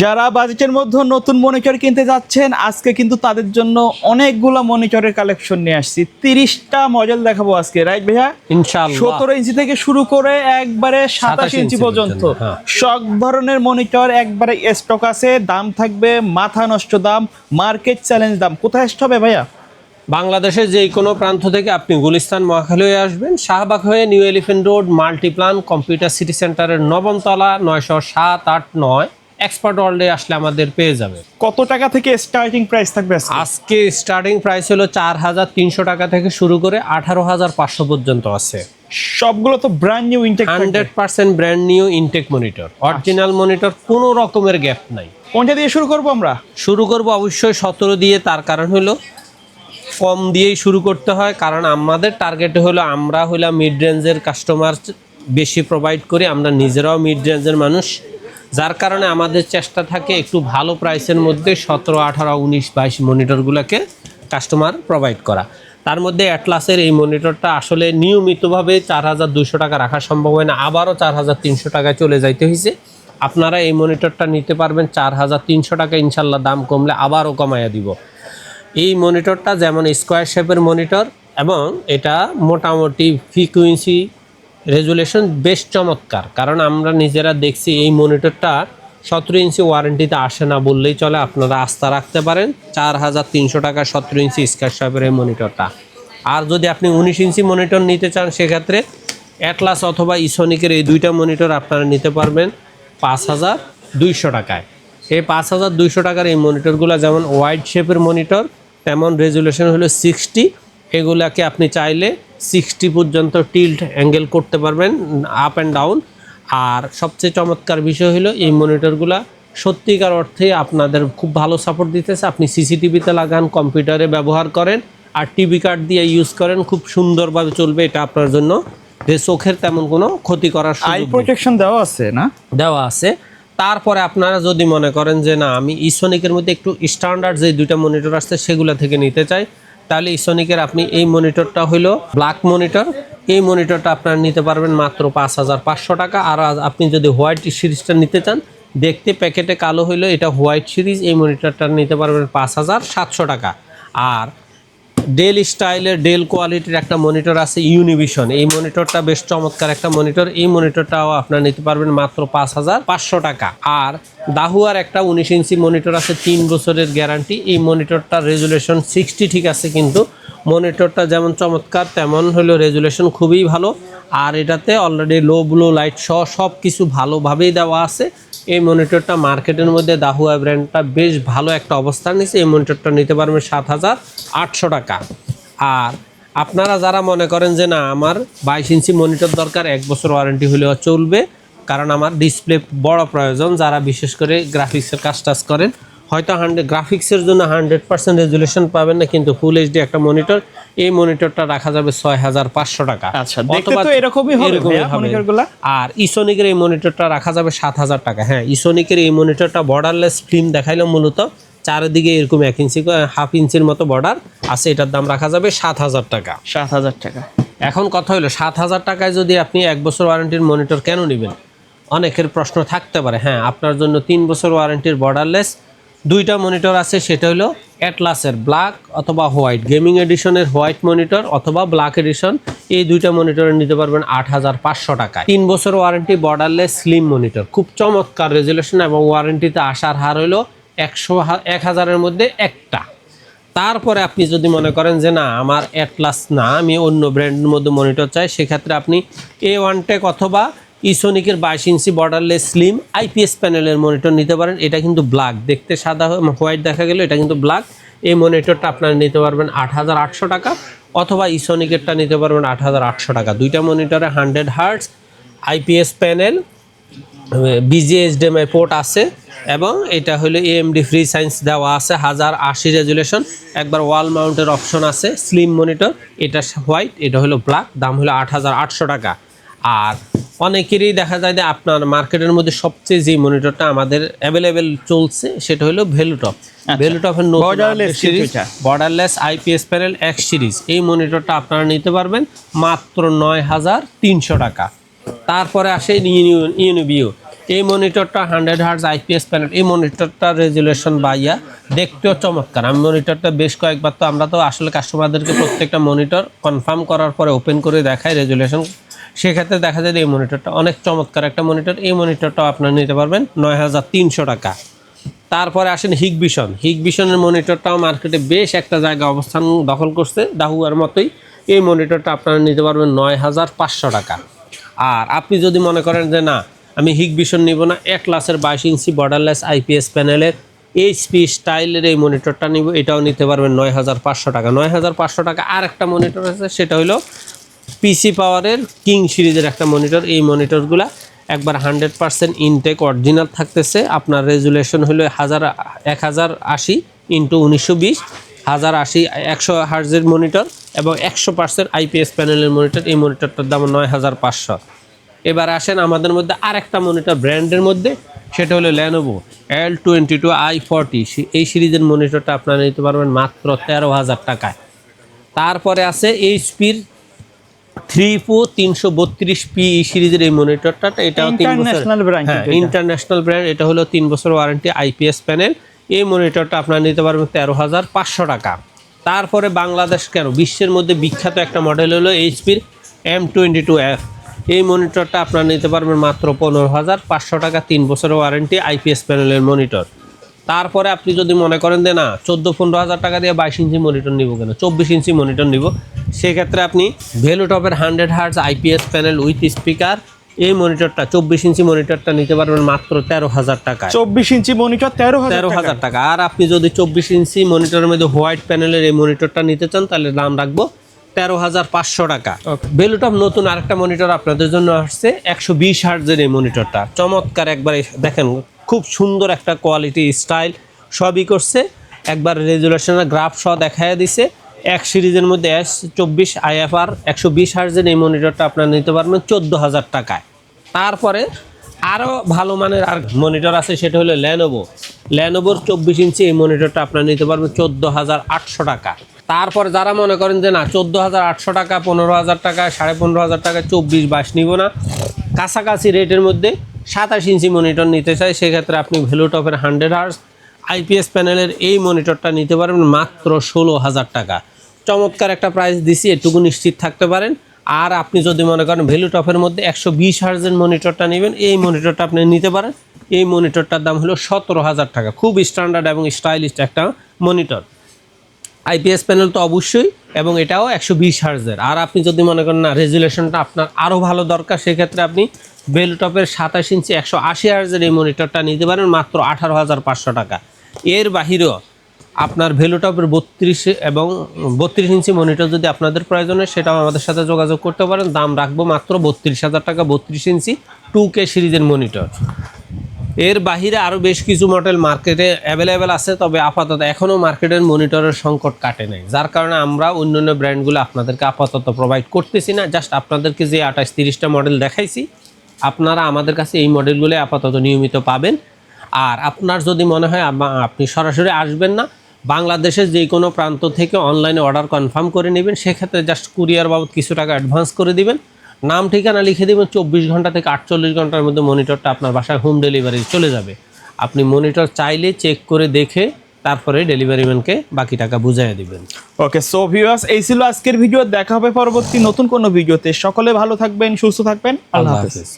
যারা বাজেটের মধ্যে নতুন মনিটর কিনতে যাচ্ছেন আজকে কিন্তু তাদের জন্য অনেকগুলো মনিটরের কালেকশন নিয়ে আসছি। 30টা মডেল দেখাবো আজকে, রাইট ভাইয়া? ইনশাআল্লাহ 17 ইঞ্চি থেকে শুরু করে একবারে 27 ইঞ্চি পর্যন্ত সব ধরনের মনিটর একবারে স্টক আছে। দাম থাকবে মাথা নষ্ট দাম, মার্কেট চ্যালেঞ্জ দাম। কোথায় আসতে হবে ভাইয়া? বাংলাদেশের যে কোনো প্রান্ত থেকে আপনি গুলিস্তান মহাখালী হয়ে আসবেন, শাহবাগ হয়ে new elephant road Multiplan computer city সেন্টারের 9ম তলা 907, 8, 9 এক্সপার্ট ওয়ার্ল্ডে আসলে আমাদের পেয়ে যাবে। কত টাকা থেকে স্টার্টিং প্রাইস থাকবে আজকে স্টার্টিং প্রাইস হলো 4300 টাকা থেকে শুরু করে 18500 পর্যন্ত আছে। সবগুলো তো brand new intact, 100% brand new intact monitor, original monitor, কোনো রকমের গ্যাপ নাই। কোনটা দিয়ে শুরু করব আমরা? শুরু করব অবশ্যই 17 দিয়ে। তার কারণ হলো কম দিয়েই শুরু করতে হয়, কারণ আমাদের টার্গেট হলো আমরা হইলাম মিড রেঞ্জের কাস্টমার বেশি প্রোভাইড করি, আমরা নিজেরাও মিড রেঞ্জের মানুষ, যার কারণে আমাদের চেষ্টা থাকে একটু ভালো প্রাইসের মধ্যে 17, 18, 19, 22 মনিটরগুলোকে কাস্টমার প্রোভাইড করা। তার মধ্যে অ্যাটলাসের এই মনিটরটা আসলে নিয়মিতভাবে 4200 টাকা রাখা সম্ভব হয় না, আবারও 4300 টাকায় চলে যাইতে হয়েছে। আপনারা এই মনিটরটা নিতে পারবেন 4300 টাকা, ইনশাল্লাহ দাম কমলে আবারও কমাইয়া দিব। এই মনিটরটা যেমন স্কোয়ার শেপের মনিটর এবং এটা মোটামুটি ফ্রিকুয়েন্সি রেজুলেশন বেশ চমৎকার, কারণ আমরা নিজেরা দেখছি এই মনিটরটা 17 ইঞ্চি ওয়ারেন্টিতে আসে না বললেই চলে। আপনারা আস্থা রাখতে পারেন 4300 টাকা 17 ইঞ্চি স্কোয়ার শেপের এই মনিটরটা। আর যদি আপনি 19 ইঞ্চি মনিটর নিতে চান, সেক্ষেত্রে অ্যাটলাস অথবা ইসোনিকের এই দুইটা মনিটর আপনারা নিতে পারবেন 5200 টাকায়। এই 5200 টাকার এই মনিটরগুলো যেমন ওয়াইড শেপের মনিটর, তেমন রেজুলেশন হলো 60। এগুলাকে আপনি চাইলে 60 পর্যন্ত টিল্ট অ্যাঙ্গেল করতে পারবেন, আপ অ্যান্ড ডাউন। আর সবচেয়ে চমৎকার বিষয় হলো এই মনিটরগুলা সত্যিকার অর্থে আপনাদের খুব ভালো সাপোর্ট দিতেছে। আপনি সিসিটিভিতে লাগান, কম্পিউটারে ব্যবহার করেন, আর টিভি কার্ড দিয়ে ইউজ করেন, খুব সুন্দরভাবে চলবে। এটা আপনার জন্য যে চোখের তেমন কোনো ক্ষতি করার আই প্রোটেকশন দেওয়া আছে না? দেওয়া আছে। তারপরে আপনারা যদি মনে করেন যে না, আমি ইসোনিকের মধ্যে একটু স্ট্যান্ডার্ড যে দুইটা মনিটর আসছে সেগুলো থেকে নিতে চাই, তাহলে ইসোনিকের আপনি এই মনিটরটা হলো ব্ল্যাক মনিটর। এই মনিটরটা আপনারা নিতে পারবেন মাত্র 5500 টাকা। আর আপনি যদি হোয়াইট সিরিজটা নিতে চান, দেখতে প্যাকেটে কালো হইলো, এটা হোয়াইট সিরিজ, এই মনিটরটা নিতে পারবেন 5700 টাকা। আর ডেল স্টাইলের ডেল কোয়ালিটির একটা মনিটর আছে ইউনিভিশন, এই মনিটরটা বেশ চমৎকার একটা মনিটর, এই মনিটরটাও আপনারা নিতে পারবেন মাত্র 5500 টাকা। আর দাহুয়ার একটা 19 ইঞ্চি মনিটর আছে, 3 বছরের গ্যারান্টি। এই মনিটরটার রেজুলেশন 60 ঠিক আছে, কিন্তু মনিটরটা যেমন চমৎকার তেমন হলো রেজুলেশন খুবই ভালো। আর এটাতে অলরেডি লো ব্লু লাইট সহ সব কিছু ভালোভাবেই দেওয়া আছে। এই মনিটরটা মার্কেটের মধ্যে দাহুয়া ব্র্যান্ডটা বেশ ভালো একটা অবস্থান নিচ্ছে। এই মনিটরটা নিতে পারবেন 7800 টাকা। আর আপনারা যারা মনে করেন যে না, আমার 22 ইঞ্চি মনিটর দরকার, 1 বছর ওয়ারেন্টি হলেও চলবে, কারণ আমার ডিসপ্লে বড় প্রয়োজন, যারা বিশেষ করে গ্রাফিক্সের কাজ টাজ করেন, হয়তো গ্রাফিক্সের জন্য 100% রেজুলেশন পাবেন না, কিন্তু ফুল এইচডি একটা মনিটর, এই মনিটরটা রাখা যাবে 6500 টাকা। আচ্ছা, দেখতে তো এরকমই হবে মনিটরগুলো। আর ইসোনিকের এই মনিটরটা রাখা যাবে 7000 টাকা। হ্যাঁ, ইসোনিকের এই মনিটরটা বর্ডারলেস ফিল্ম দেখাইলো, মূলত চারিদিকে এরকম 1 ইঞ্চি হাফ ইঞ্চির মতো বর্ডার আছে। এটার দাম রাখা যাবে 7000 টাকা। 7000 টাকা। এখন কথা হলো 7000 টাকায় যদি আপনি 1 বছর ওয়ারেন্টির মনিটর কেন নেবেন, অনেকের প্রশ্ন থাকতে পারে। হ্যাঁ, আপনার জন্য 3 বছর ওয়ারেন্টির বর্ডারলেস দুইটা মনিটর আছে, সেটা হলো অ্যাটলাসের ব্ল্যাক অথবা হোয়াইট, গেমিং এডিশনের হোয়াইট মনিটর অথবা ব্ল্যাক এডিশন। এই দুইটা মনিটরে নিতে পারবেন 8500 টাকায়। 3 বছর ওয়ারেন্টি বর্ডারলেস স্লিম মনিটর, খুব চমৎকার রেজুলেশন এবং ওয়ারেন্টিতে আসার হার হলো 1000-এর মধ্যে একটা। তারপরে আপনি যদি মনে করেন যে না, আমার অ্যাটলাস না, আমি অন্য ব্র্যান্ডের মধ্যে মনিটর চাই, সেক্ষেত্রে আপনি A1 টেক অথবা ইসোনিকের 22 ইঞ্চি বর্ডারলেস স্লিম আইপিএস প্যানেলের মনিটর নিতে পারেন। এটা কিন্তু ব্ল্যাক, দেখতে সাদা হোয়াইট দেখা গেল, এটা কিন্তু ব্ল্যাক। এই মনিটরটা আপনারা নিতে পারবেন 8800 টাকা, অথবা ইসোনিকেরটা নিতে পারবেন 8800 টাকা। দুইটা মনিটরে 100 hertz IPS panel, BGA/HDMI port আছে, এবং এটা হলো AMD ফ্রি সায়েন্স দেওয়া আছে, 1080 রেজুলেশন, একবার ওয়াল মাউন্টের অপশন আছে। স্লিম মনিটর, এটা হোয়াইট, এটা হলো ব্ল্যাক, দাম হলো 8800 টাকা। আর অনেকেরই দেখা যায় যে আপনার মার্কেটের মধ্যে সবচেয়ে যে মনিটরটা আমাদের অ্যাভেলেবেল চলছে সেটা হলো ভেলুটপ। ভেলুটপের borderless IPS panel X series, এই মনিটরটা আপনারা নিতে পারবেন মাত্র 9300 টাকা। তারপরে আসে ইউনিভিউ। এই মনিটরটা 100 হার্জ আইপিএস প্যানেল। এই মনিটরটার রেজুলেশন বাইয়া, দেখতেও চমৎকার। আমি মনিটরটা বেশ কয়েকবার, তো আমরা তো আসলে কাস্টমারদেরকে প্রত্যেকটা মনিটর কনফার্ম করার পরে ওপেন করে দেখাই রেজুলেশন। সেক্ষেত্রে দেখা যায় এই মনিটরটা অনেক চমৎকার একটা মনিটর। এই মনিটরটাও আপনারা নিতে পারবেন 9300 টাকা। তারপরে আসেন হিগভিশন। হিগভিশনের মনিটরটাও মার্কেটে বেশ একটা জায়গা অবস্থান দখল করছে, দাহুয়ার মতোই। এই মনিটরটা আপনারা নিতে পারবেন 9500 টাকা। আর আপনি যদি মনে করেন যে না, আমি হিগভিশন নিব না, এক্লাসের 22 ইঞ্চি বর্ডারলেস আইপিএস প্যানেলের এইচপি স্টাইলের এই মনিটরটা নিব, এটাও নিতে পারবেন 9500 টাকা। 9500 টাকা। আর একটা মনিটর আছে, সেটা হলো পিসি পাওয়ারের কিং সিরিজের একটা মনিটর। এই মনিটরগুলা একবার 100% ইনটেক অরিজিনাল থাকতেছে। আপনার রেজুলেশন হলো 1080 ইন্টু 1920, 1080 100 হার্জের মনিটর এবং 100% আইপিএস প্যানেলের মনিটর। এই মনিটরটার দাম 9500। এবার আসেন আমাদের মধ্যে আরেকটা মনিটর ব্র্যান্ডের মধ্যে, সেটা হলো ল্যানোভো L22i40। এই সিরিজের মনিটরটা আপনারা নিতে পারবেন মাত্র 13,000 টাকায়। তারপরে আছে এইচপির 33332P সিরিজের এই মনিটরটা, এটাও 3 বছর ইন্টারন্যাশনাল ব্র্যান্ড, ইন্টারন্যাশনাল ব্র্যান্ড। এটা হলো 3 বছর ওয়ারেন্টি আইপিএস প্যানেল। এই মনিটরটা আপনারা নিতে পারবেন 13,500 টাকা। তারপরে বাংলাদেশ কেন, বিশ্বের মধ্যে বিখ্যাত একটা মডেল হলো এইচপির M22F। এই মনিটরটা আপনারা নিতে পারবেন মাত্র 15,500 টাকা, 3 বছর ওয়ারেন্টি আইপিএস প্যানেলের মনিটর। তারপরে আপনি যদি মনে করেন যে না 14-15 হাজার টাকা দিয়ে 22 ইঞ্চি মনিটর নিব কেন, 24 ইঞ্চি মনিটর নিব, সেক্ষেত্রে আপনি ভেলুটপের 100 hertz IPS panel with speaker এই মনিটরটা 24 ইঞ্চি মনিটরটা নিতে পারবেন মাত্র 13,000 টাকা। 24 ইঞ্চি মনিটর 13,000 টাকা। আর আপনি যদি 24 ইঞ্চি মনিটরের মধ্যে হোয়াইট প্যানেলের এই মনিটরটা নিতে চান, তাহলে দাম রাখবো 13,500 টাকা। ভেলুটপ নতুন আরেকটা মনিটর আপনাদের জন্য আসছে, 120 হার্জের এই মনিটরটা চমৎকার। একবারে দেখেন খুব সুন্দর একটা কোয়ালিটি, স্টাইল সবই করছে। একবার রেজুলেশনের গ্রাফ সহ দেখায় দিছে। এক সিরিজের মধ্যে S24 IFR 120 হার্জের এই মনিটরটা আপনারা নিতে পারবেন 14,000 টাকায়। তারপরে আরও ভালো মানের আর মনিটর আছে, সেটা হলো ল্যানোভোর 24 ইঞ্চি এই মনিটরটা আপনারা নিতে পারবেন 14,800 টাকা। তারপরে যারা মনে করেন যে না 14,800 টাকা, 15,000 টাকা, 15,500 টাকা, 24-22 নিব না, কাছাকাছি রেটের মধ্যে 27 ইঞ্চি মনিটর নিতে চাই, সেক্ষেত্রে আপনি ভেলুটপের 100 হার্জ আইপিএস প্যানেলের এই মনিটরটা নিতে পারবেন মাত্র 16,000 টাকা। চমৎকার একটা প্রাইস দিছি, এটুকু নিশ্চিত থাকতে পারেন। আর আপনি যদি মনে করেন ভেলুটপের মধ্যে 120 হার্জের মনিটরটা নেবেন, এই মনিটরটা আপনি নিতে পারেন। এই মনিটরটার দাম হলো 17,000 টাকা। খুব স্ট্যান্ডার্ড এবং স্টাইলিশ একটা মনিটর। আইপিএস প্যানেল তো অবশ্যই, এবং এটাও 120 হার্জের। আর আপনি যদি মনে করেন না রেজুলেশনটা আপনার আরও ভালো দরকার, সেক্ষেত্রে আপনি ভেলুটপের 27 ইঞ্চি 180 হার্জের এই মনিটরটা নিতে পারেন মাত্র 18,500 টাকা। এর বাহিরেও আপনার ভেলুটপের 32 এবং 32 ইঞ্চি মনিটর যদি আপনাদের প্রয়োজন হয়, সেটাও আমাদের সাথে যোগাযোগ করতে পারেন। দাম রাখবো মাত্র 32,000 টাকা, 32 ইঞ্চি 2K সিরিজের মনিটর। এর বাহিরে আরও বেশ কিছু মডেল মার্কেটে অ্যাভেলেবেল আছে, তবে আপাতত এখনও মার্কেটের মনিটরের সংকট কাটে নাই, যার কারণে আমরা অন্যান্য ব্র্যান্ডগুলো আপনাদেরকে আপাতত প্রোভাইড করতেছি না। জাস্ট আপনাদেরকে যে 28-30টা মডেল দেখাইছি, আপনারা আমাদের কাছে এই মডেলগুলো আপাতত নিয়মিত পাবেন। আর আপনার যদি মনে হয় আপনি সরাসরি আসবেন না, বাংলাদেশের যে কোনো প্রান্ত থেকে অনলাইনে অর্ডার কনফার্ম করে নেবেন, সেক্ষেত্রে জাস্ট কুরিয়ার বাবদ কিছু টাকা অ্যাডভান্স করে দিবেন, নাম ঠিকানা লিখে দেবেন, 24 ঘন্টা থেকে 48 ঘন্টার মধ্যে মনিটরটা আপনার বাসায় হোম ডেলিভারি চলে যাবে। আপনি মনিটর চাইলে চেক করে দেখে তারপরে ডেলিভারি ম্যানকে বাকি টাকা বুঝিয়ে দিবেন। ওকে, সো ভিউয়ার্স, এই ছিল আজকের ভিডিও। দেখা হবে পরবর্তী নতুন কোনো ভিডিওতে। সকলে ভালো থাকবেন, সুস্থ থাকবেন। আল্লাহ হাফেজ।